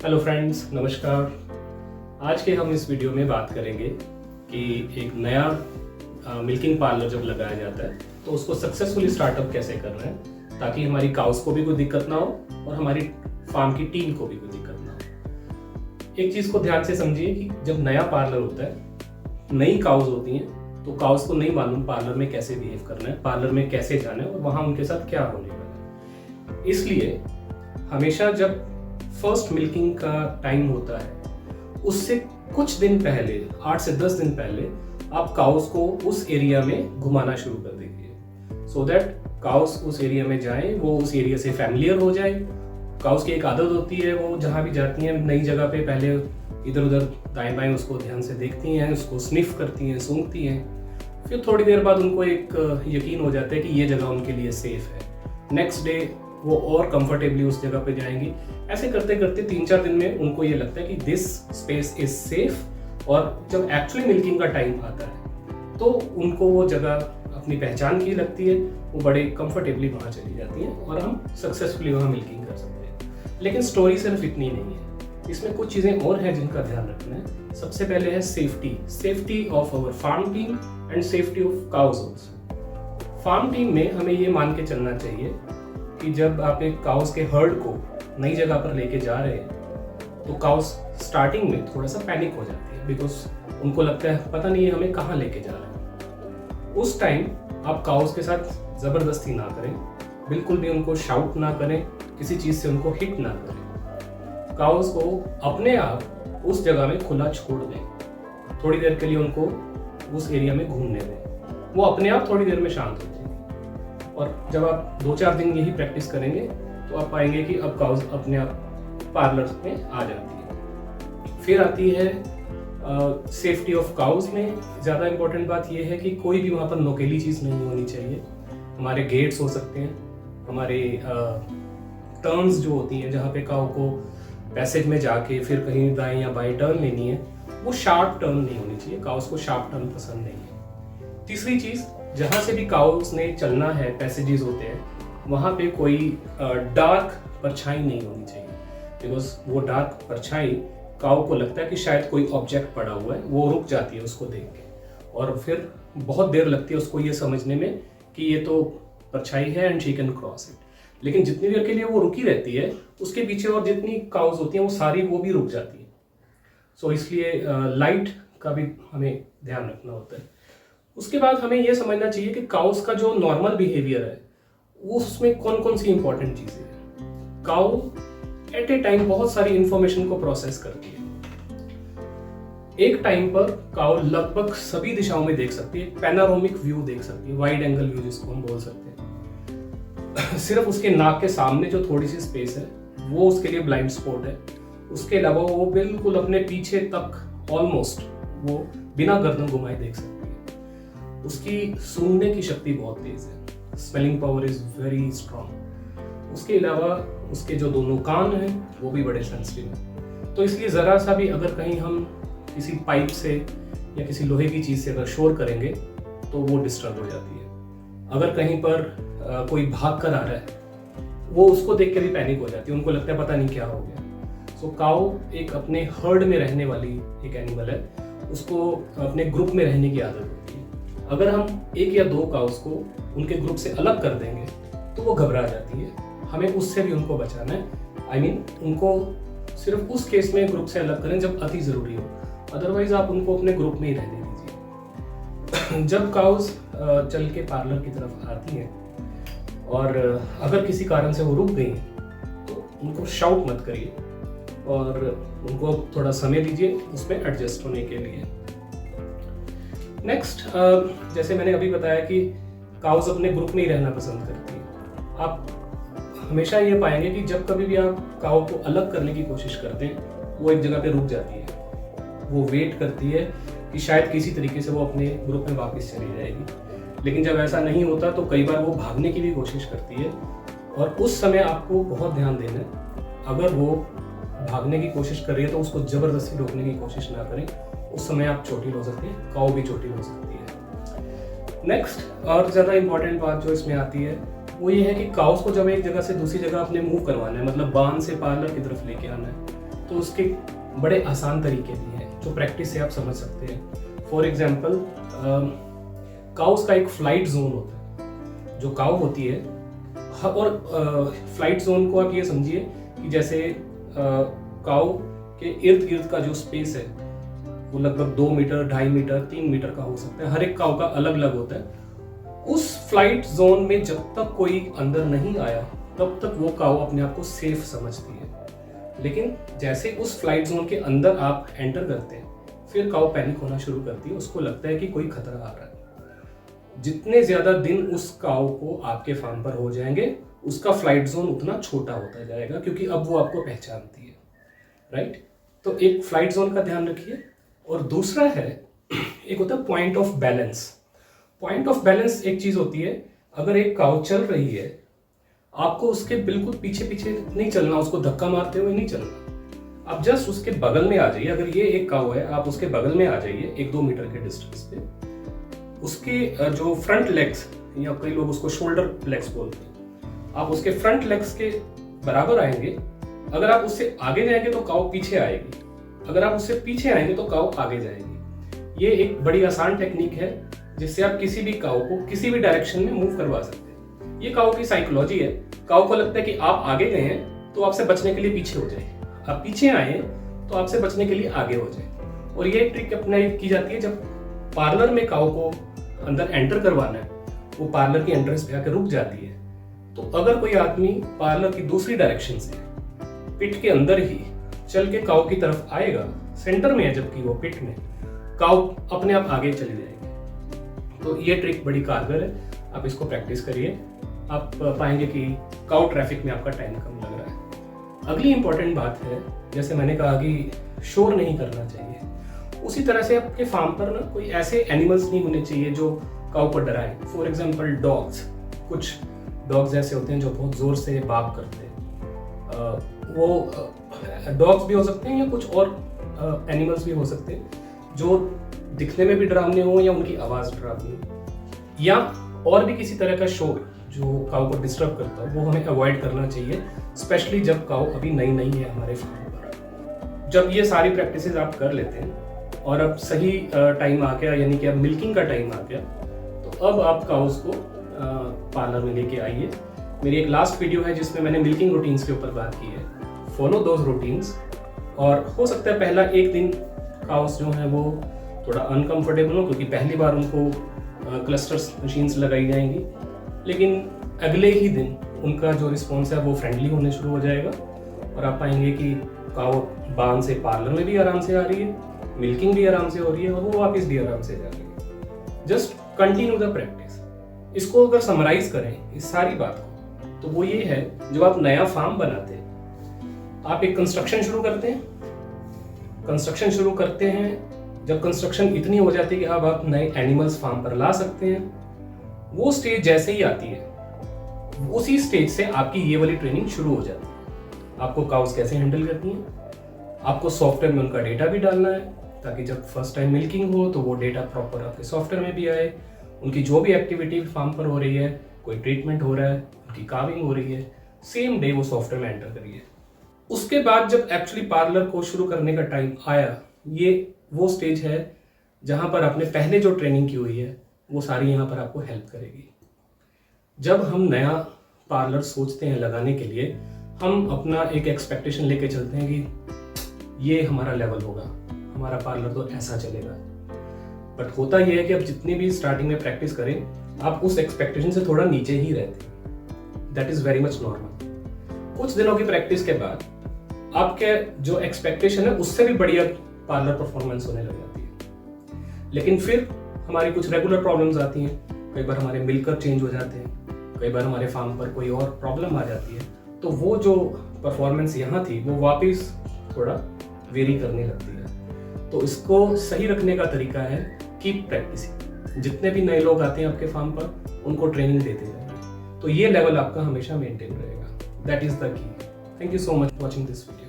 Hello friends, नमस्कार। आज के हम इस वीडियो में बात करेंगे कि एक नया मिल्किंग पार्लर जब लगाया जाता है तो उसको सक्सेसफुली स्टार्टअप कैसे करना है ताकि हमारी काउस को भी कोई दिक्कत ना हो और हमारी फार्म की टीम को भी कोई दिक्कत ना हो। एक चीज़ को ध्यान से समझिए कि जब नया पार्लर होता है, नई काउस होती हैं, तो काउस को नहीं मालूम पार्लर में कैसे बिहेव करना है, पार्लर में कैसे जाना है और वहाँ उनके साथ क्या होने वाला है। इसलिए हमेशा जब फर्स्ट मिल्किंग का टाइम होता है उससे कुछ दिन पहले, 8 से 10 दिन पहले आप काउस को उस एरिया में घुमाना शुरू कर दीजिए सो दैट काउस उस एरिया में जाए, वो उस एरिया से फैमिलियर हो जाए। काउस की एक आदत होती है, वो जहाँ भी जाती हैं नई जगह पे पहले इधर उधर दाएं बाएं उसको ध्यान से देखती हैं, उसको स्निफ करती हैं, सूंघती हैं। फिर थोड़ी देर बाद उनको एक यकीन हो जाता है कि ये जगह उनके लिए सेफ है। नेक्स्ट डे वो और कंफर्टेबली उस जगह पे जाएंगी। ऐसे करते करते 3-4 दिन में उनको ये लगता है कि दिस स्पेस इज सेफ, और जब एक्चुअली मिल्किंग का टाइम आता है तो उनको वो जगह अपनी पहचान की लगती है, वो बड़े कंफर्टेबली वहाँ चली जाती हैं और हम सक्सेसफुली वहाँ मिल्किंग कर सकते हैं। लेकिन स्टोरी सिर्फ इतनी नहीं है, इसमें कुछ चीज़ें और हैं जिनका ध्यान रखना है। सबसे पहले है safety of our farm team and safety of cows also. Farm team में हमें ये मान के चलना चाहिए कि जब आप एक काउस के हर्ड को नई जगह पर लेके जा रहे हैं तो काउस स्टार्टिंग में थोड़ा सा पैनिक हो जाती है, बिकॉज उनको लगता है पता नहीं ये हमें कहाँ लेके जा रहा है। उस टाइम आप काउस के साथ ज़बरदस्ती ना करें, बिल्कुल भी उनको शाउट ना करें, किसी चीज़ से उनको हिट ना करें। काउस को अपने आप उस जगह में खुला छोड़ दें, थोड़ी देर के लिए उनको उस एरिया में घूमने दें, वो अपने आप थोड़ी देर में शांत हो जाएगी। और जब आप 2-4 दिन यही प्रैक्टिस करेंगे तो आप पाएंगे कि अब काउस अपने आप पार्लर में आ जाती है। फिर आती है सेफ्टी ऑफ काउस में ज़्यादा इंपॉर्टेंट बात यह है कि कोई भी वहाँ पर नोकेली चीज़ नहीं होनी चाहिए। हमारे गेट्स हो सकते हैं, हमारे टर्न्स जो होती हैं जहाँ पे काउ को पैसेज में जाके फिर कहीं दाएं या बाएं टर्न लेनी है, वो शार्प टर्न नहीं होनी चाहिए। काउस को शार्प टर्न पसंद नहीं है। तीसरी चीज़, जहाँ से भी काउस ने चलना है, पैसेजेस होते हैं, वहाँ पे कोई डार्क परछाई नहीं होनी चाहिए, बिकॉज वो डार्क परछाई काऊ को लगता है कि शायद कोई ऑब्जेक्ट पड़ा हुआ है, वो रुक जाती है उसको देख के, और फिर बहुत देर लगती है उसको ये समझने में कि ये तो परछाई है and she can cross it. लेकिन जितनी देर के लिए वो रुकी रहती है, उसके पीछे और जितनी काउस होती हैं वो सारी वो भी रुक जाती है। सो इसलिए लाइट का भी हमें ध्यान रखना होता है। उसके बाद हमें यह समझना चाहिए कि काउस का जो नॉर्मल बिहेवियर है उसमें कौन कौन सी इंपॉर्टेंट चीजें हैं। काउ एट ए टाइम बहुत सारी इंफॉर्मेशन को प्रोसेस करती है। एक टाइम पर काउ लगभग सभी दिशाओं में देख सकती है, पैनारोमिक व्यू देख सकती है, वाइड एंगल व्यू जिसको हम बोल सकते हैं। सिर्फ उसके नाक के सामने जो थोड़ी सी स्पेस है वो उसके लिए ब्लाइंड स्पॉट है। उसके अलावा वो बिल्कुल अपने पीछे तक ऑलमोस्ट वो बिना गर्दन घुमाए देख सकती है। उसकी सूंघने की शक्ति बहुत तेज है, smelling power is very strong. उसके अलावा उसके जो दोनों कान हैं वो भी बड़े सेंसिटिव हैं, तो इसलिए ज़रा सा भी अगर कहीं हम किसी पाइप से या किसी लोहे की चीज़ से अगर शोर करेंगे तो वो डिस्टर्ब हो जाती है। अगर कहीं पर कोई भाग कर आ रहा है, वो उसको देख के भी पैनिक हो जाती है, उनको लगता है पता नहीं क्या हो गया। सो काऊ एक अपने हर्ड में रहने वाली एक एनिमल है, उसको अपने ग्रुप में रहने की आदत होती है। अगर हम 1 या 2 काउस को उनके ग्रुप से अलग कर देंगे तो वो घबरा जाती है। हमें उससे भी उनको बचाना है। I mean, उनको सिर्फ उस केस में ग्रुप से अलग करें जब अति ज़रूरी हो, अदरवाइज आप उनको अपने ग्रुप में ही रहने दीजिए। जब काउस चल के पार्लर की तरफ आती हैं और अगर किसी कारण से वो रुक गई तो उनको शाउट मत करिए और उनको थोड़ा समय दीजिए उसमें एडजस्ट होने के लिए। नेक्स्ट, जैसे मैंने अभी बताया कि काउस अपने ग्रुप में ही रहना पसंद करती है। आप हमेशा ये पाएंगे कि जब कभी भी आप काउ को अलग करने की कोशिश करते हैं वो एक जगह पे रुक जाती है, वो वेट करती है कि शायद किसी तरीके से वो अपने ग्रुप में वापस चली जाएगी। लेकिन जब ऐसा नहीं होता तो कई बार वो भागने की भी कोशिश करती है, और उस समय आपको बहुत ध्यान देना है। अगर वो भागने की कोशिश कर रही है तो उसको ज़बरदस्ती रोकने की कोशिश ना करें, उस समय आप चोटिल हो सकती है, काऊ भी चोटिल हो सकती है। नेक्स्ट और ज़्यादा इंपॉर्टेंट बात जो इसमें आती है वो ये है कि काउस को जब एक जगह से दूसरी जगह अपने मूव करवाना है, मतलब बांध से पार्लर की तरफ लेके आना है, तो उसके बड़े आसान तरीके भी हैं जो प्रैक्टिस से आप समझ सकते हैं। फॉर एग्जाम्पल, काउस का एक फ्लाइट जोन होता है। जो काउ होती है, और फ्लाइट जोन को आप ये समझिए कि जैसे काउ के इर्द गिर्द का जो स्पेस है वो लगभग 2 मीटर, 2.5 मीटर, 3 मीटर का हो सकता है। हर एक काउ का अलग अलग होता है। उस फ्लाइट जोन में जब तक कोई अंदर नहीं आया तब तक वो काउ अपने आप को सेफ समझती है। लेकिन जैसे उस फ्लाइट जोन के अंदर आप एंटर करते हैं, फिर काउ पैनिक होना शुरू करती है। उसको लगता है कि कोई खतरा आ रहा है। जितने ज्यादा दिन उस काउ को आपके फार्म पर हो जाएंगे, उसका फ्लाइट जोन उतना छोटा होता जाएगा, क्योंकि अब वो आपको पहचानती है, राइट। तो एक फ्लाइट जोन का ध्यान रखिए। और दूसरा है, एक होता है point of balance. Point of balance एक चीज होती है, अगर एक काउ चल रही है, आपको उसके बिल्कुल पीछे पीछे नहीं चलना, उसको धक्का मारते हुए नहीं चलना। आप जस्ट उसके बगल में आ जाइए। अगर ये एक काउ है, आप उसके बगल में आ जाइए 1-2 मीटर के डिस्टेंस पे। उसके जो फ्रंट लेग्स, या कई लोग उसको शोल्डर लेग्स बोलते हैं, आप उसके फ्रंट लेग्स के बराबर आएंगे। अगर आप उससे आगे जाएंगे तो काउ पीछे आएगी, अगर आप उससे पीछे आएंगे तो काउ आगे जाएगी। ये एक बड़ी आसान टेक्निक है जिससे आप किसी भी काउ को किसी भी डायरेक्शन में मूव करवा सकते हैं। ये काउ की साइकोलॉजी है। काउ को लगता है कि आप आगे गए हैं तो आपसे बचने के लिए पीछे हो जाए, आप पीछे आए तो आपसे बचने के लिए आगे हो जाए। और ये ट्रिक अप्लाई की जाती है जब पार्लर में काउ को अंदर एंटर करवाना है, वो पार्लर की एंट्रेंस पे आकर रुक जाती है। तो अगर कोई आदमी पार्लर की दूसरी डायरेक्शन से पिट के अंदर ही चल के काउ की तरफ आएगा, सेंटर में है जबकि वो पिट में, काउ अपने आप आगे चली जाएगी। तो ये ट्रिक बड़ी कारगर है, आप इसको प्रैक्टिस करिए। आप पाएंगे कि काउ ट्रैफिक में आपका टाइम कम लग रहा है। अगली इंपॉर्टेंट बात है, जैसे मैंने कहा कि शोर नहीं करना चाहिए, उसी तरह से आपके फार्म पर ना कोई ऐसे एनिमल्स नहीं होने चाहिए जो काउ को डराएं। फॉर एग्जाम्पल डॉग्स, कुछ डॉग्स ऐसे होते हैं जो बहुत जोर से बाप करते हैं। वो डॉग्स भी हो सकते हैं या कुछ और एनिमल्स भी हो सकते हैं जो दिखने में भी डरावने हो या उनकी आवाज डरावनी हो, या और भी किसी तरह का शोर जो काउ को डिस्टर्ब करता हो, वो हमें अवॉइड करना चाहिए, स्पेशली जब काउ अभी नई नई है हमारे फार्म पर। जब ये सारी प्रैक्टिसेस आप कर लेते हैं और अब सही टाइम आ गया, यानी कि अब मिल्किंग का टाइम आ गया, तो अब आप काउस को पार्लर में लेके आइए। मेरी एक लास्ट वीडियो है जिसमें मैंने मिल्किंग रूटीन्स के ऊपर बात की है। Follow those routines. और हो सकता है पहला एक दिन काउस जो है वो थोड़ा अनकंफर्टेबल हो, क्योंकि पहली बार उनको क्लस्टर्स मशीन्स लगाई जाएंगी, लेकिन अगले ही दिन उनका जो रिस्पॉन्स है वो फ्रेंडली होने शुरू हो जाएगा और आप पाएंगे कि काउ बांध से पार्लर में भी आराम से आ रही है, मिल्किंग भी आराम से हो रही है और वो वापस भी आराम से जा रही है। Just continue the practice. इसको अगर समराइज करें इस सारी बात को, तो वो ये है, जब आप नया फार्म बनाते हैं, आप एक कंस्ट्रक्शन शुरू करते हैं। जब कंस्ट्रक्शन इतनी हो जाती है कि अब आप नए एनिमल्स फार्म पर ला सकते हैं, वो स्टेज जैसे ही आती है, उसी स्टेज से आपकी ये वाली ट्रेनिंग शुरू हो जाती है। आपको काउस कैसे हैंडल करनी है, आपको सॉफ्टवेयर में उनका डेटा भी डालना है, ताकि जब फर्स्ट टाइम मिल्किंग हो तो वो डेटा प्रॉपर आपके सॉफ्टवेयर में भी आए। उनकी जो भी एक्टिविटी फार्म पर हो रही है, कोई ट्रीटमेंट हो रहा है, उनकी काविंग हो रही है, सेम डे वो सॉफ्टवेयर में एंटर करिए। उसके बाद जब एक्चुअली पार्लर को शुरू करने का टाइम आया, ये वो स्टेज है जहां पर आपने पहले जो ट्रेनिंग की हुई है वो सारी यहाँ पर आपको हेल्प करेगी। जब हम नया पार्लर सोचते हैं लगाने के लिए, हम अपना एक एक्सपेक्टेशन लेके चलते हैं कि ये हमारा लेवल होगा, हमारा पार्लर तो ऐसा चलेगा। बट होता यह है कि आप जितनी भी स्टार्टिंग में प्रैक्टिस करें, आप उस एक्सपेक्टेशन से थोड़ा नीचे ही रहते हैं। That is very much normal. कुछ दिनों की प्रैक्टिस के बाद आपके जो एक्सपेक्टेशन है उससे भी बढ़िया पार्लर परफॉर्मेंस होने लग जाती है। लेकिन फिर हमारी कुछ रेगुलर प्रॉब्लम्स आती हैं, कई बार हमारे मिलकर चेंज हो जाते हैं, कई बार हमारे फार्म पर कोई और प्रॉब्लम आ जाती है, तो वो जो परफॉर्मेंस यहाँ थी वो वापस थोड़ा वेरी करने लगती है। तो इसको सही रखने का तरीका है कीप प्रैक्टिसिंग। जितने भी नए लोग आते हैं आपके फार्म पर, उनको ट्रेनिंग देते रहें, तो ये लेवल आपका हमेशा मेंटेन रहेगा। That is the key. Thank you so much for watching this video.